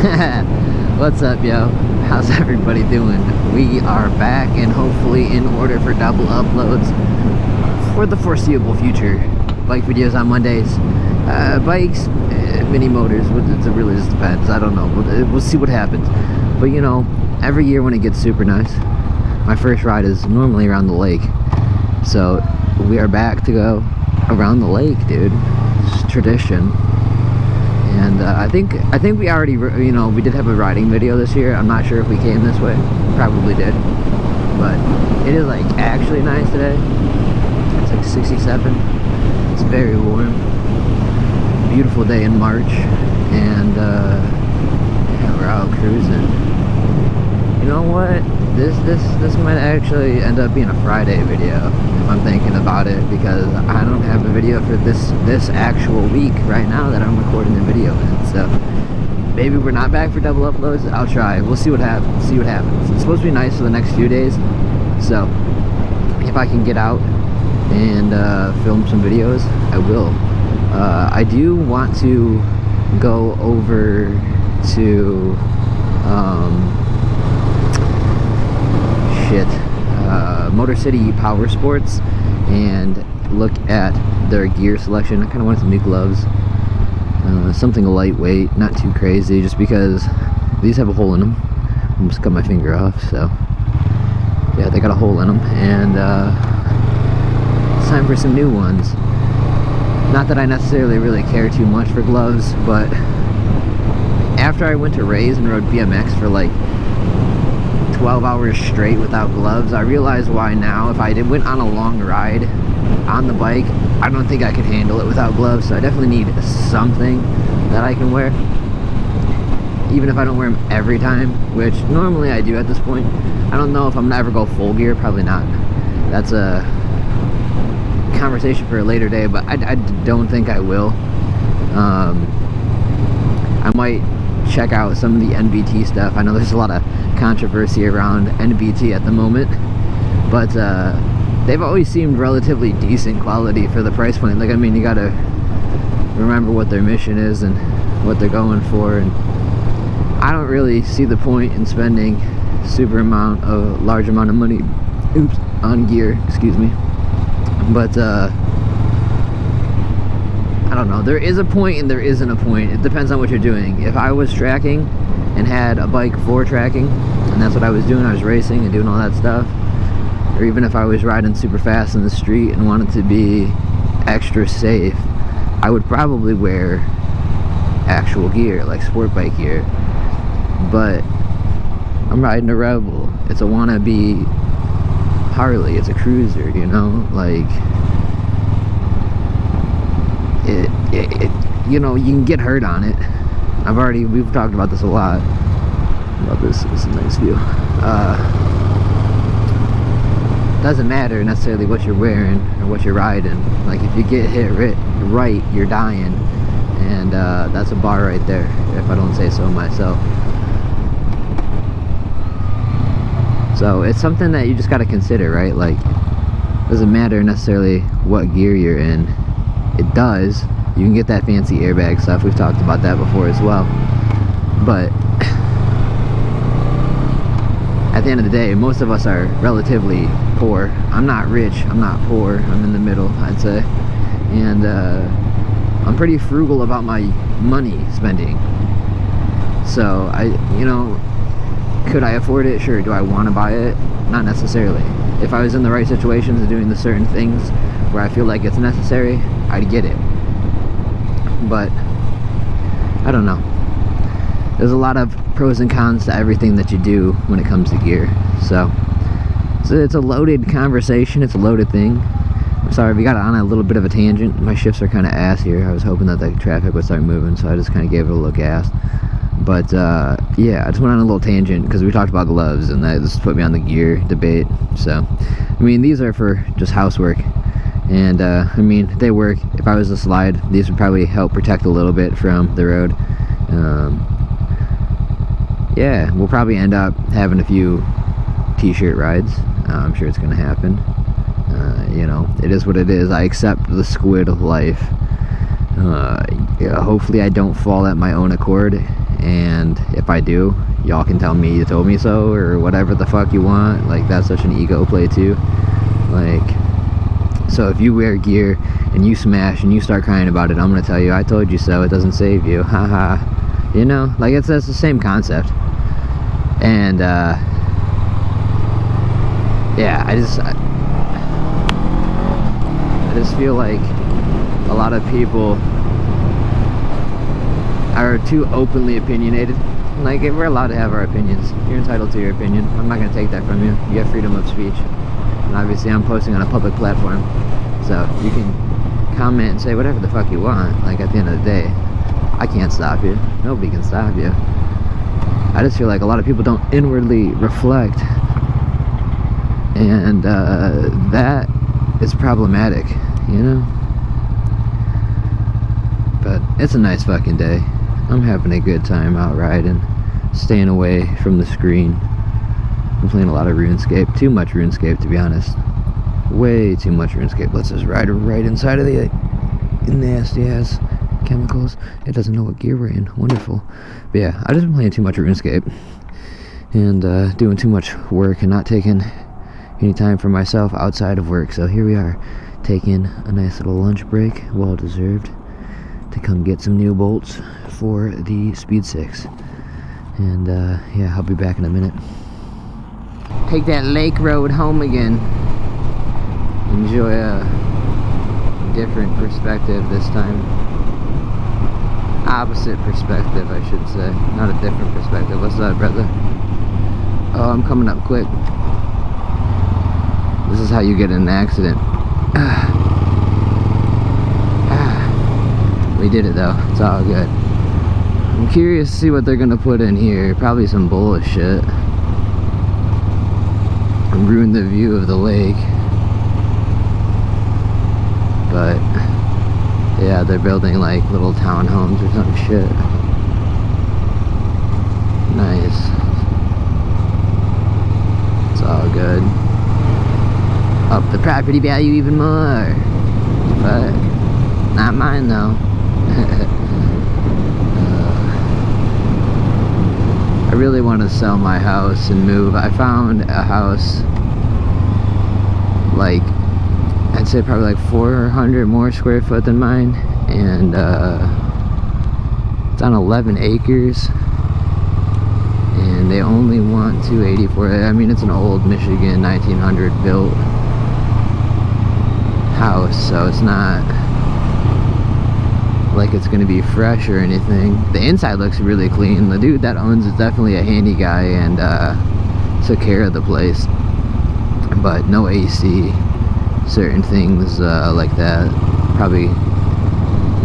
What's up, yo? How's everybody doing? We are back and hopefully in order for double uploads for the foreseeable future. Bike videos on Mondays, bikes, mini motors, it really just depends. I don't know, we'll see what happens. But you know, every year when it gets super nice, my first ride is normally around the lake. So we are back to go around the lake, dude. It's tradition. And I think we already, you know, we did have a riding video this year. I'm not sure if we came this way. Probably did. But it is like actually nice today. It's like 67. It's very warm. Beautiful day in March. And yeah, we're out cruising. You know what? This might actually end up being a Friday video if I'm thinking about it, because I don't have a video for this actual week right now that I'm recording the video in. So maybe we're not back for double uploads. I'll try. We'll see what happens. It's supposed to be nice for the next few days, so if I can get out and film some videos, I will. I do want to go over to Motor City Power Sports and look at their gear selection. I kind of wanted some new gloves, something lightweight, not too crazy, just because these have a hole in them. I almost cut my finger off, so yeah, they got a hole in them, and it's time for some new ones. Not that I necessarily really care too much for gloves, but after I went to Rays and rode BMX for like 12 hours straight without gloves, I realized why now. If I went on a long ride on the bike, I don't think I could handle it without gloves, so I definitely need something that I can wear, even if I don't wear them every time, which normally I do at this point. I don't know if I'm gonna ever go full gear, probably not. That's a conversation for a later day, but I don't think I will. I might check out some of the NBT stuff. I know there's a lot of controversy around NBT at the moment, but they've always seemed relatively decent quality for the price point. Like, I mean, you gotta remember what their mission is and what they're going for, and I don't really see the point in spending a large amount of money on gear, excuse me. But I don't know, there is a point and there isn't a point. It depends on what you're doing. If I was tracking and had a bike for tracking, and that's what I was doing, I was racing and doing all that stuff, or even if I was riding super fast in the street and wanted to be extra safe, I would probably wear actual gear, like sport bike gear. But I'm riding a Rebel. It's a wannabe Harley. It's a cruiser, you know, like it you know, you can get hurt on it. We've talked about this a lot. This is a nice view. Doesn't matter necessarily what you're wearing or what you're riding. Like, if you get hit right, you're dying, and that's a bar right there, if I don't say so myself. So it's something that you just got to consider, right? Like, doesn't matter necessarily what gear you're in. It does. You can get that fancy airbag stuff. We've talked about that before as well. But at the end of the day, most of us are relatively poor. I'm not rich. I'm not poor. I'm in the middle, I'd say. And I'm pretty frugal about my money spending. So you know, could I afford it? Sure. Do I want to buy it? Not necessarily. If I was in the right situations and doing the certain things where I feel like it's necessary, I'd get it. But I don't know. There's a lot of pros and cons to everything that you do when it comes to gear. So it's a loaded conversation. It's a loaded thing. I'm sorry, we got on a little bit of a tangent. My shifts are kind of ass here. I was hoping that the traffic would start moving, so I just kind of gave it a little gas. But yeah, I just went on a little tangent because we talked about gloves, and that just put me on the gear debate. So I mean, these are for just housework, and I mean, they work. If I was to slide, these would probably help protect a little bit from the road. Yeah, we'll probably end up having a few t-shirt rides. I'm sure it's gonna happen. You know, it is what it is. I accept the squid of life. Yeah, hopefully I don't fall at my own accord and if I do, y'all can tell me you told me so, or whatever the fuck you want. Like, that's such an ego play too. Like, so if you wear gear and you smash and you start crying about it, I'm gonna tell you I told you so. It doesn't save you, haha. You know, like, that's the same concept. And yeah, I just feel like a lot of people are too openly opinionated. Like, we're allowed to have our opinions. You're entitled to your opinion. I'm not gonna take that from you. You have freedom of speech. And obviously I'm posting on a public platform, so you can comment and say whatever the fuck you want. Like, at the end of the day, I can't stop you. Nobody can stop you. I just feel like a lot of people don't inwardly reflect, and that is problematic, you know? But it's a nice fucking day. I'm having a good time out riding, staying away from the screen. I'm playing a lot of RuneScape. Too much RuneScape, to be honest. Way too much RuneScape. Let's just ride right inside of the nasty ass chemicals. It doesn't know what gear we're in. Wonderful. But yeah, I've just been playing too much RuneScape and doing too much work and not taking any time for myself outside of work. So here we are, taking a nice little lunch break, well deserved, to come get some new bolts for the Speed 6. And yeah, I'll be back in a minute. Take that lake road home again. Enjoy a different perspective this time. Opposite perspective, I should say. Not a different perspective. What's up, brother? Oh, I'm coming up quick. This is how you get in an accident. We did it though. It's all good. I'm curious to see what they're gonna put in here. Probably some bullshit. And ruin the view of the lake. But yeah, they're building like little townhomes or some shit. Nice. It's all good. Up the property value even more. Fuck. Not mine though. I really want to sell my house and move. I found a house, like, I'd say probably like 400 more square foot than mine, and it's on 11 acres, and they only want $280 for it. I mean, it's an old Michigan 1900 built house, so it's not like it's gonna be fresh or anything. The inside looks really clean. The dude that owns it's definitely a handy guy and took care of the place, but no AC. Certain things like that probably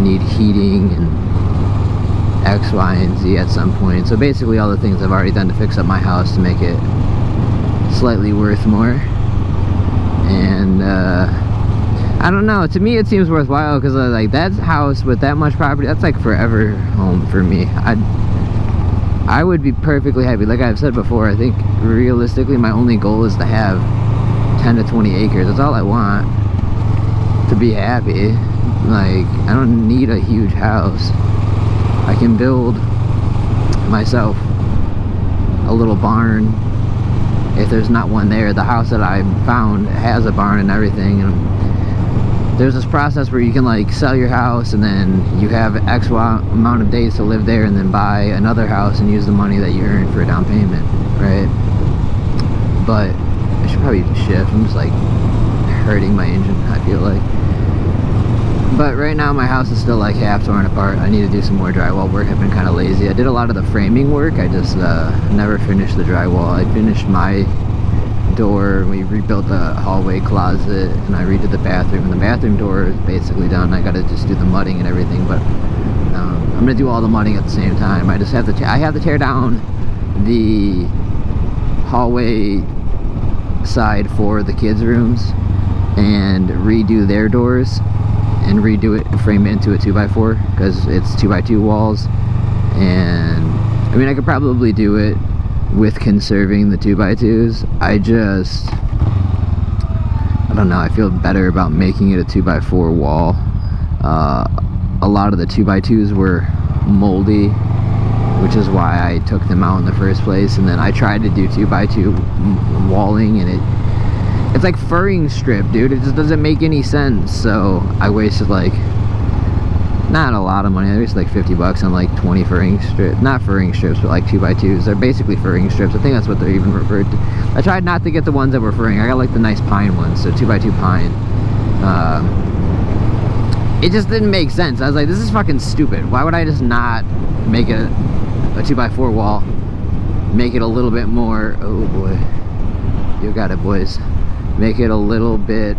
need heating and X, Y, and Z at some point. So basically all the things I've already done to fix up my house to make it slightly worth more. And I don't know, to me it seems worthwhile because like that house with that much property, that's like forever home for me. I would be perfectly happy. Like I've said before, I think realistically my only goal is to have 10 to 20 acres. That's all I want to be happy. Like, I don't need a huge house. I can build myself a little barn if there's not one there. The house that I found has a barn and everything, and there's this process where you can like sell your house and then you have X amount of days to live there and then buy another house and use the money that you earn for a down payment, right? But I should probably shift. I'm just like hurting my engine, I feel like. But right now my house is still like half torn apart. I need to do some more drywall work. I've been kind of lazy. I did a lot of the framing work. I just never finished the drywall. I finished my door. We rebuilt the hallway closet and I redid the bathroom. And the bathroom door is basically done. I gotta just do the mudding and everything. But I'm gonna do all the mudding at the same time. I just have to. I have to tear down the hallway side for the kids' rooms and redo their doors and redo it and frame it into a 2x4 because it's 2x2 walls. And I mean, I could probably do it with conserving the 2x2s. I don't know, I feel better about making it a 2x4 wall. A lot of the 2x2s were moldy which is why I took them out in the first place. And then I tried to do 2x2 walling, and it's like furring strip, dude. It just doesn't make any sense. So I wasted like, not a lot of money. I wasted like 50 bucks on like 20 furring strips. Not furring strips, but like 2x2s. They're basically furring strips. I think that's what they're even referred to. I tried not to get the ones that were furring. I got like the nice pine ones, so 2x2 pine. It just didn't make sense. I was like, this is fucking stupid. Why would I just not make it a 2x4 wall? Make it a little bit more, oh boy. You got it, boys. Make it a little bit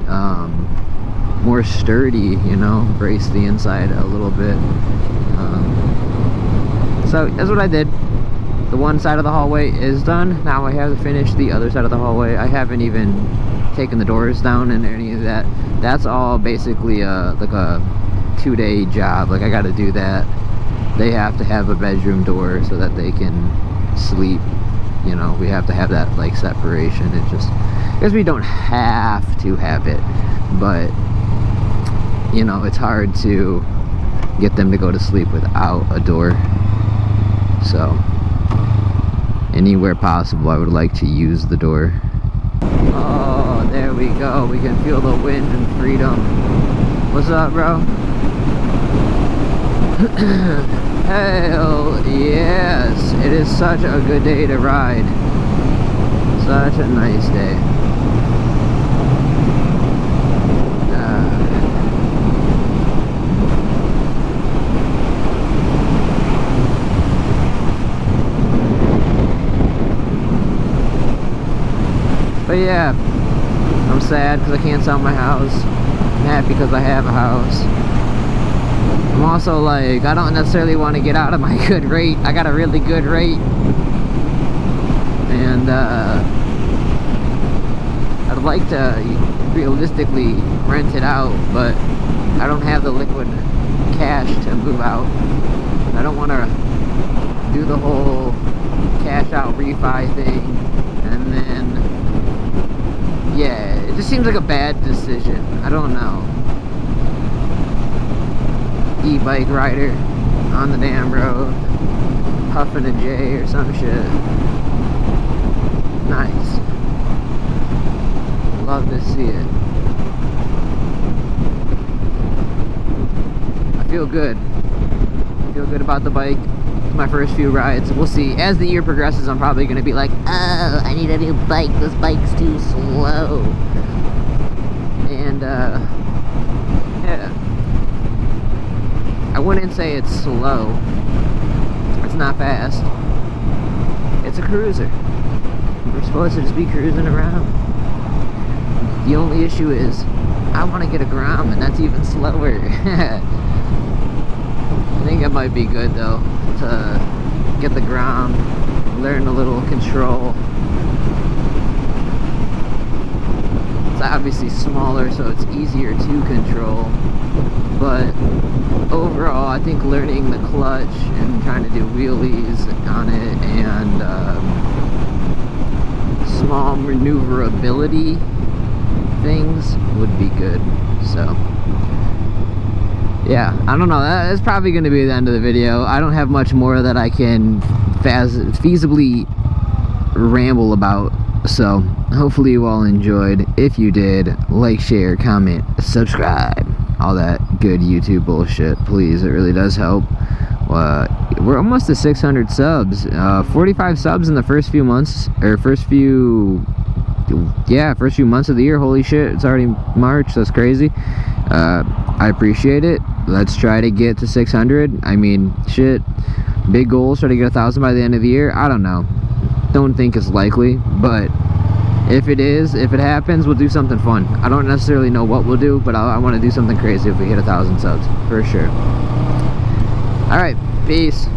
more sturdy, you know, brace the inside a little bit. So that's what I did. The one side of the hallway is done. Now I have to finish the other side of the hallway. I haven't even taken the doors down and any of that. That's all basically like a 2-day job. Like I got to do that. They have to have a bedroom door so that they can sleep. You know, we have to have that like separation. It just, I guess we don't have to have it, but you know, it's hard to get them to go to sleep without a door. So anywhere possible, I would like to use the door. Oh, there we go. We can feel the wind and freedom. What's up, bro? Hell yes. It is such a good day to ride. Such a nice day. But yeah, I'm sad because I can't sell my house. I'm happy because I have a house. I'm also like, I don't necessarily want to get out of my good rate. I got a really good rate. And I'd like to realistically rent it out, but I don't have the liquid cash to move out. I don't want to do the whole cash out refi thing and then, yeah, it just seems like a bad decision. I don't know. E-bike rider on the damn road, puffing a J or some shit. Nice. Love to see it. I feel good. I feel good about the bike. My first few rides. We'll see. As the year progresses, I'm probably going to be like, oh, I need a new bike. This bike's too slow. And, yeah. I wouldn't say it's slow. It's not fast. It's a cruiser. We're supposed to just be cruising around. The only issue is, I want to get a Grom, and that's even slower. I think it might be good, though, to get the Grom, learn a little control. It's obviously smaller, so it's easier to control, but overall I think learning the clutch and trying to do wheelies on it and small maneuverability things would be good. So yeah, I don't know, that's probably going to be the end of the video. I don't have much more that I can feasibly ramble about, so hopefully you all enjoyed. If you did, like, share, comment, subscribe, all that good YouTube bullshit, please. It really does help. We're almost to 600 subs. 45 subs in the first few months, or first few months of the year. Holy shit, it's already March. That's crazy. I appreciate it. Let's try to get to 600. I mean, shit, big goals, try to get 1,000 by the end of the year. I don't know, don't think it's likely, but if it is, if it happens, we'll do something fun. I don't necessarily know what we'll do, but I want to do something crazy if we hit 1,000 subs for sure. All right, peace.